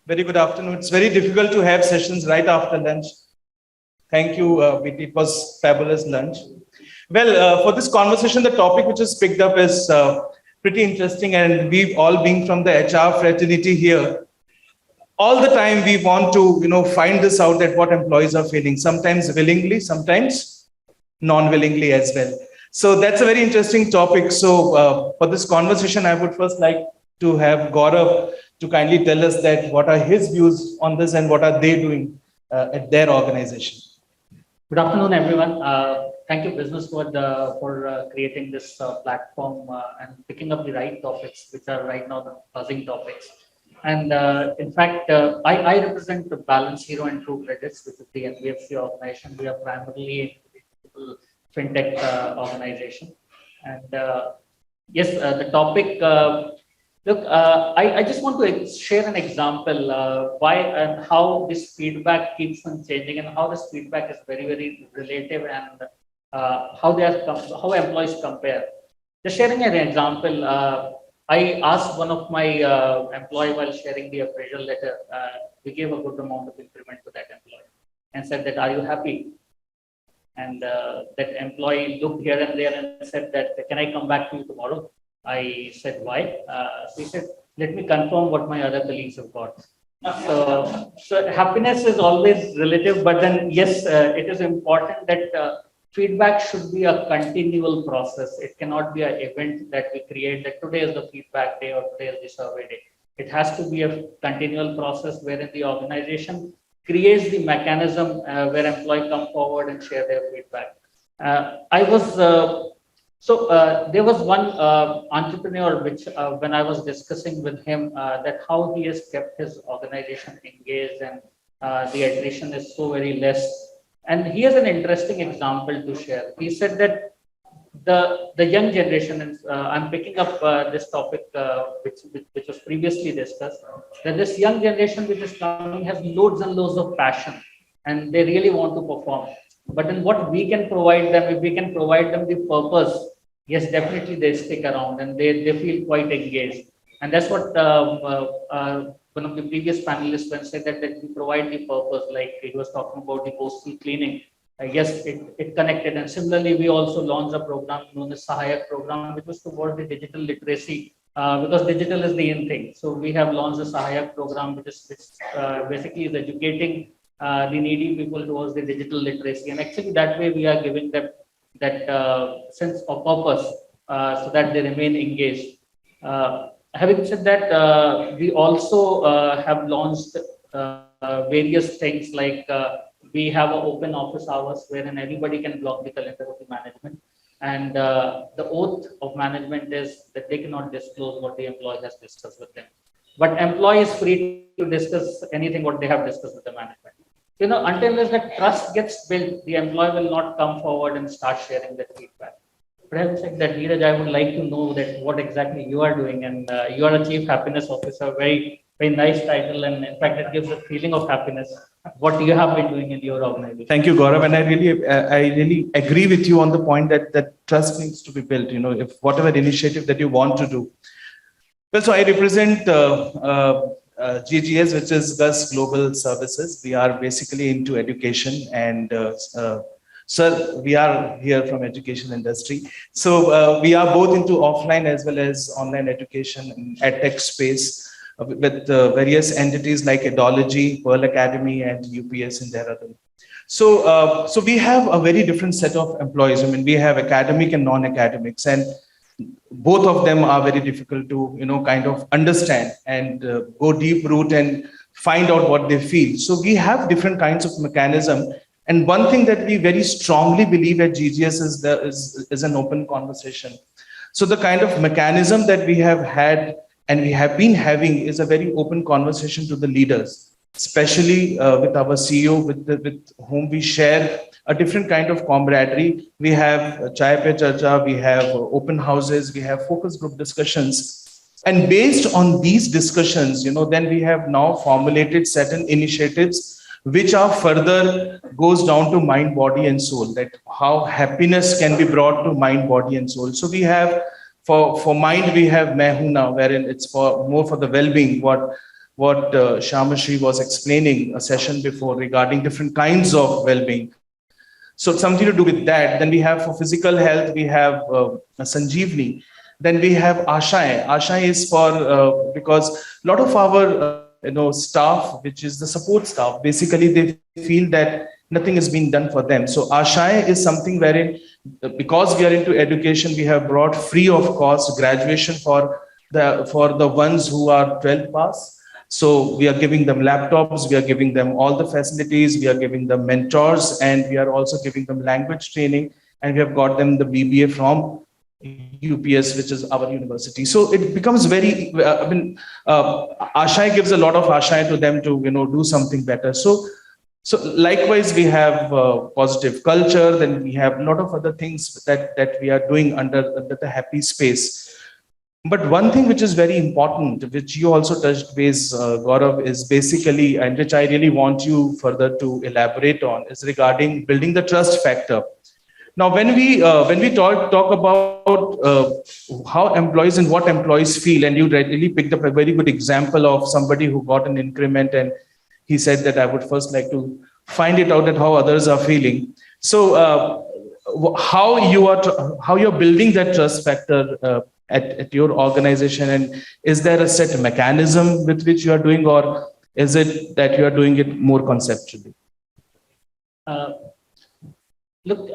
Very good afternoon. It's very difficult to have sessions right after lunch. Thank you, VT. It was fabulous lunch. Well, for this conversation, the topic which is picked up is pretty interesting, and we've all been from the HR fraternity here. All the time, we want to, find this out that what employees are feeling. Sometimes willingly, sometimes non-willingly as well. So that's a very interesting topic. So for this conversation, I would first like to have Gaurav to kindly tell us that what are his views on this and what are they doing at their organization. Good afternoon, everyone. Thank you, Business World, for creating this platform and picking up the right topics, which are right now the buzzing topics. And in fact, I represent the Balancehero and True Credits, which is the NBFC organization. We are primarily a fintech organization. And yes, the topic. Look, I just want to share an example why and how this feedback keeps on changing, and how this feedback is very, very relative, and how employees compare. Just sharing an example, I asked one of my employee while sharing the appraisal letter. We gave a good amount of increment to that employee, and said that, "Are you happy?" And that employee looked here and there and said that, "Can I come back to you tomorrow?" I said, "Why?" So he said, "Let me confirm what my other colleagues have got." So happiness is always relative, but then yes, it is important that feedback should be a continual process. It cannot be an event that we create that today is the feedback day or today is the survey day. It has to be a continual process wherein the organization creates the mechanism where employees come forward and share their feedback. There was one entrepreneur which when I was discussing with him that how he has kept his organization engaged, and the attrition is so very less. And he has an interesting example to share. He said that the young generation, and I'm picking up this topic which was previously discussed, that this young generation which is coming has loads and loads of passion, and they really want to perform. But then what we can provide them, if we can provide them the purpose, yes, definitely they stick around and they feel quite engaged. And that's what one of the previous panelists said, that we provide the purpose, like he was talking about the coastal cleaning. Yes, it connected. And similarly, we also launched a program known as Sahayak program, which was toward the digital literacy, because digital is the in thing. So we have launched a Sahayak program, which basically is educating the needy people towards the digital literacy. And actually that way we are giving them that sense of purpose so that they remain engaged. Having said that, we also have launched various things like we have an open office hours wherein anybody can block the calendar of the management. And the oath of management is that they cannot disclose what the employee has discussed with them. But employee is free to discuss anything what they have discussed with the management. Until that trust gets built, the employee will not come forward and start sharing that feedback. But having said that, Neeraj, I would like to know that what exactly you are doing, and you are a Chief Happiness Officer, very, very nice title, and in fact, it gives a feeling of happiness. What you have been doing in your organization? Thank you, Gaurav, and I really agree with you on the point that trust needs to be built. If whatever initiative that you want to do. Well, so I represent GGS, which is Gus Global Services. We are basically into education, and sir, we are here from education industry. So we are both into offline as well as online education and edtech space with various entities like Edology, Pearl Academy, and UPS in Dehradun. So we have a very different set of employees. I mean, we have academic and non-academics, and both of them are very difficult to kind of understand and go deep root and find out what they feel. So we have different kinds of mechanism, and one thing that we very strongly believe at GGS is an open conversation. So the kind of mechanism that we have had and we have been having is a very open conversation to the leaders, especially with our CEO, with whom we share a different kind of camaraderie. We have Chai Pe Charcha, we have open houses, we have focus group discussions. And based on these discussions, then we have now formulated certain initiatives which are further goes down to mind, body, and soul, that how happiness can be brought to mind, body, and soul. So we have, for mind, we have Main Hoon Now, wherein it's more for the well-being, what what Sharma was explaining a session before regarding different kinds of well-being. So something to do with that. Then we have for physical health, we have Sanjeevni. Then we have Ashay. Ashay is for because a lot of our staff, which is the support staff, basically they feel that nothing is being done for them. So Ashay is something wherein because we are into education, we have brought free of cost graduation for the ones who are 12 pass. So we are giving them laptops, we are giving them all the facilities, we are giving them mentors, and we are also giving them language training, and we have got them the BBA from UPS, which is our university. So it becomes very, Ashay gives a lot of Ashay to them to, do something better. So likewise, we have positive culture, then we have a lot of other things that we are doing under the happy space. But one thing which is very important, which you also touched base, Gaurav, is basically, and which I really want you further to elaborate on, is regarding building the trust factor. Now, when we talk about how employees and what employees feel, and you really picked up a very good example of somebody who got an increment, and he said that I would first like to find it out that how others are feeling. So, how you're building that trust factor at your organization, and is there a set mechanism with which you are doing, or is it that you are doing it more conceptually? Look,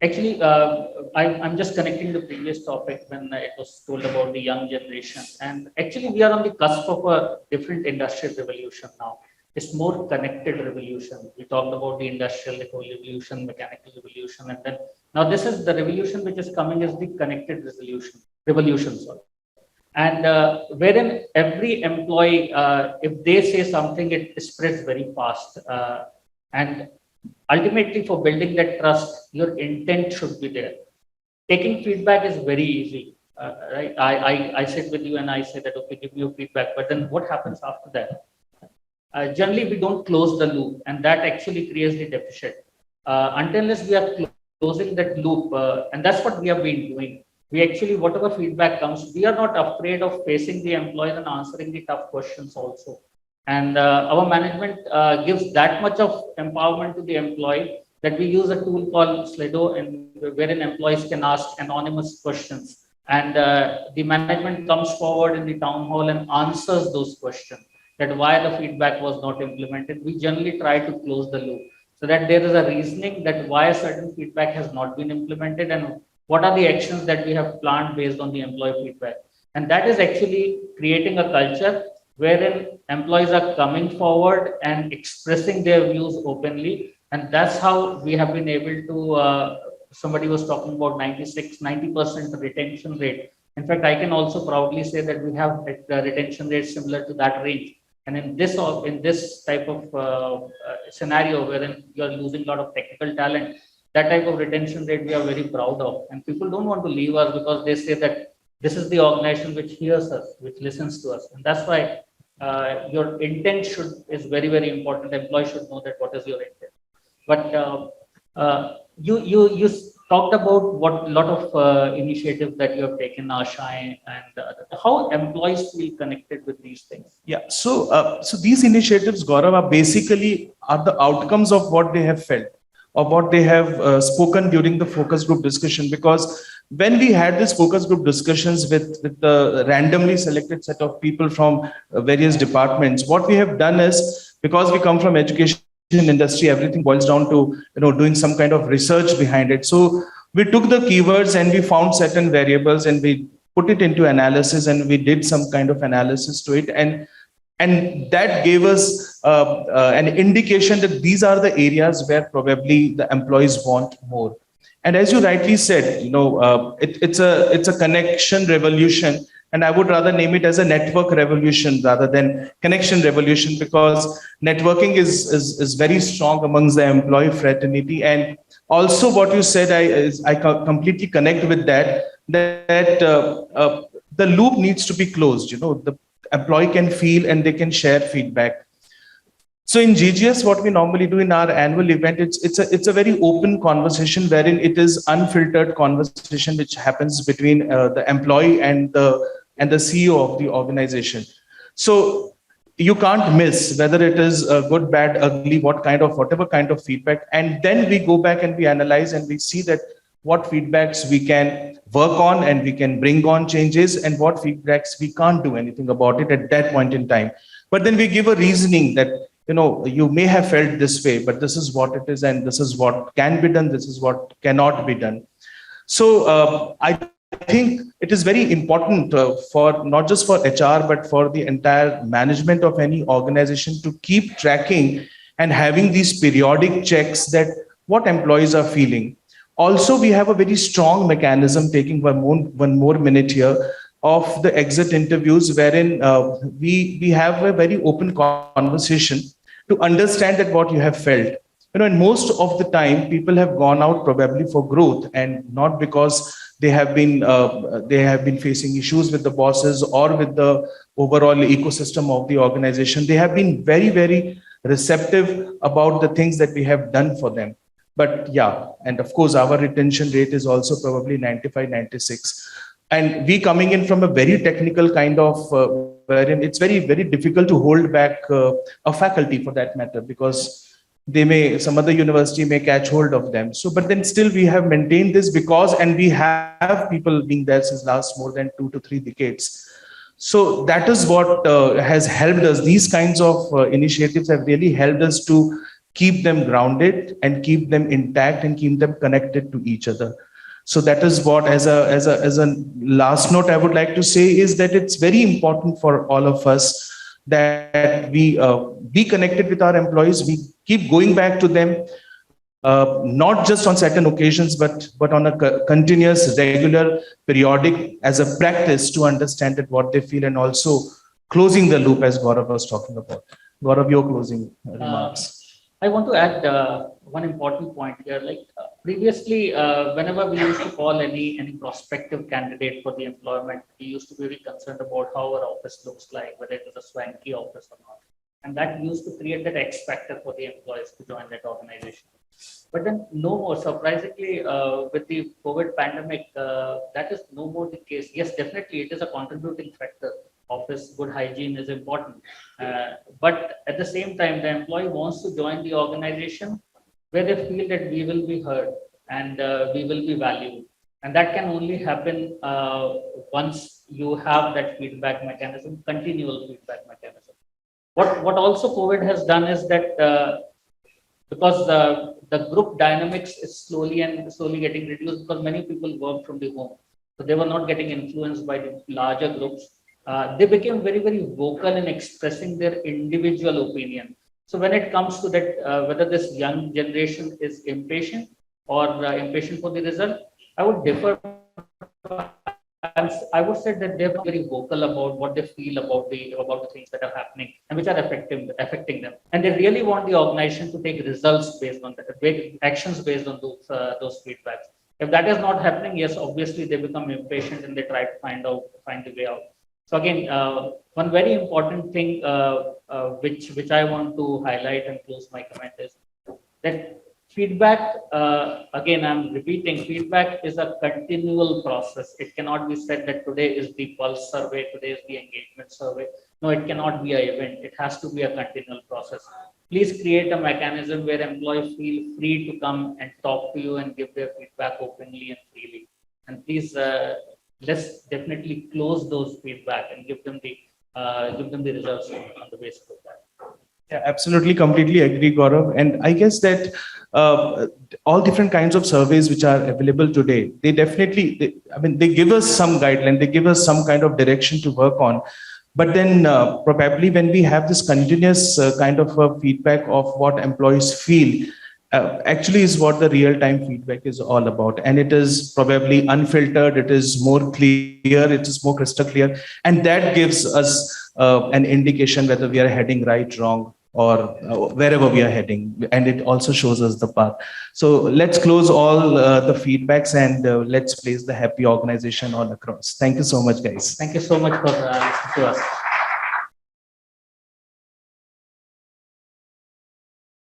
actually, I'm just connecting the previous topic when it was told about the young generation. And actually, we are on the cusp of a different industrial revolution now. It's more connected revolution. We talked about the industrial revolution, mechanical revolution, and then now this is the revolution which is coming as the connected revolution. Sorry. And wherein every employee, if they say something, it spreads very fast. And ultimately, for building that trust, your intent should be there. Taking feedback is very easy, right? I sit with you and I say that, okay, give me your feedback. But then what happens after that? Generally, we don't close the loop, and that actually creates the deficit. Unless we are closing that loop, and that's what we have been doing. We actually, whatever feedback comes, we are not afraid of facing the employees and answering the tough questions also. And our management gives that much of empowerment to the employee that we use a tool called Slido, and wherein employees can ask anonymous questions. And the management comes forward in the town hall and answers those questions, that why the feedback was not implemented. We generally try to close the loop so that there is a reasoning that why a certain feedback has not been implemented and what are the actions that we have planned based on the employee feedback. And that is actually creating a culture wherein employees are coming forward and expressing their views openly. And that's how we have been able to, somebody was talking about 90% retention rate. In fact, I can also proudly say that we have a retention rate similar to that range. And in this type of scenario wherein you are losing a lot of technical talent, that type of retention rate we are very proud of. And people don't want to leave us because they say that this is the organization which hears us, which listens to us. And that's why your intent is very, very important. Employees should know that what is your intent. But you talked about what a lot of initiatives that you have taken, Ashay, and how employees feel connected with these things. Yeah. So these initiatives, Gaurav, are the outcomes of what they have felt, or what they have spoken during the focus group discussion. Because when we had this focus group discussions with the randomly selected set of people from various departments, what we have done is, because we come from education industry, everything boils down to doing some kind of research behind it. So we took the keywords and we found certain variables and we put it into analysis, and we did some kind of analysis to it, and that gave us an indication that these are the areas where probably the employees want more. And as you rightly said, it's a connection revolution, and I would rather name it as a network revolution rather than connection revolution, because networking is very strong amongst the employee fraternity. And also what you said, I completely connect with that the loop needs to be closed. The employee can feel and they can share feedback. So in GGS, what we normally do in our annual event, it's a very open conversation wherein it is unfiltered conversation which happens between the employee and the CEO of the organization. So you can't miss whether it is good, bad, ugly, whatever kind of feedback. And then we go back and we analyze and we see that what feedbacks we can work on and we can bring on changes, and what feedbacks we can't do anything about it at that point in time. But then we give a reasoning that, you may have felt this way, but this is what it is, and this is what can be done, this is what cannot be done. So I think it is very important for not just for HR, but for the entire management of any organization to keep tracking and having these periodic checks that what employees are feeling. Also, we have a very strong mechanism, taking one more minute here, of the exit interviews, wherein we have a very open conversation to understand that what you have felt. And most of the time, people have gone out probably for growth, and not because they have been facing issues with the bosses or with the overall ecosystem of the organization. They have been very, very receptive about the things that we have done for them. But yeah, and of course, our retention rate is also probably 95, 96. And we coming in from a very technical kind of, wherein it's very, very difficult to hold back a faculty for that matter, because some other university may catch hold of them. So, but then still we have maintained this because, and we have people being there since last more than 2 to 3 decades. So that is what has helped us. These kinds of initiatives have really helped us to keep them grounded and keep them intact and keep them connected to each other. So that is what, as a last note, I would like to say is that it's very important for all of us that we be connected with our employees. We keep going back to them, not just on certain occasions, but on a continuous, regular, periodic, as a practice to understand that what they feel, and also closing the loop, as Gaurav was talking about. Gaurav, your closing remarks. I want to add one important point here. Previously, whenever we used to call any prospective candidate for the employment, we used to be very concerned about how our office looks like, whether it is a swanky office or not. And that used to create that X factor for the employees to join that organization. But then no more, surprisingly, with the COVID pandemic, that is no more the case. Yes, definitely it is a contributing factor. Office good hygiene is important, but at the same time, the employee wants to join the organization where they feel that we will be heard and we will be valued, and that can only happen once you have that feedback mechanism, continual feedback mechanism. What also COVID has done is that because the group dynamics is slowly getting reduced, because many people work from the home, so they were not getting influenced by the larger groups. They became very, very vocal in expressing their individual opinion. So when it comes to that, whether this young generation is impatient or impatient for the result, I would differ. I would say that they're very vocal about what they feel about the things that are happening and which are affecting them, and they really want the organization to take results based on that, take actions based on those feedbacks. If that is not happening, yes, obviously they become impatient and they try to find the way out. So again, one very important thing which I want to highlight and close my comment is that feedback, again, I'm repeating, feedback is a continual process. It cannot be said that today is the pulse survey, today is the engagement survey. No, it cannot be an event. It has to be a continual process. Please create a mechanism where employees feel free to come and talk to you and give their feedback openly and freely. And please, let's definitely close those feedback and give them the results on the basis of that. Yeah, absolutely, completely agree, Gaurav. And I guess that all different kinds of surveys which are available today, they give us some guideline, they give us some kind of direction to work on. But then probably when we have this continuous kind of feedback of what employees feel, actually is what the real-time feedback is all about. And it is probably unfiltered, it is more clear, it is more crystal clear. And that gives us an indication whether we are heading right, wrong, or wherever we are heading. And it also shows us the path. So let's close all the feedbacks and let's place the happy organization all across. Thank you so much, guys. Thank you so much for listening to us.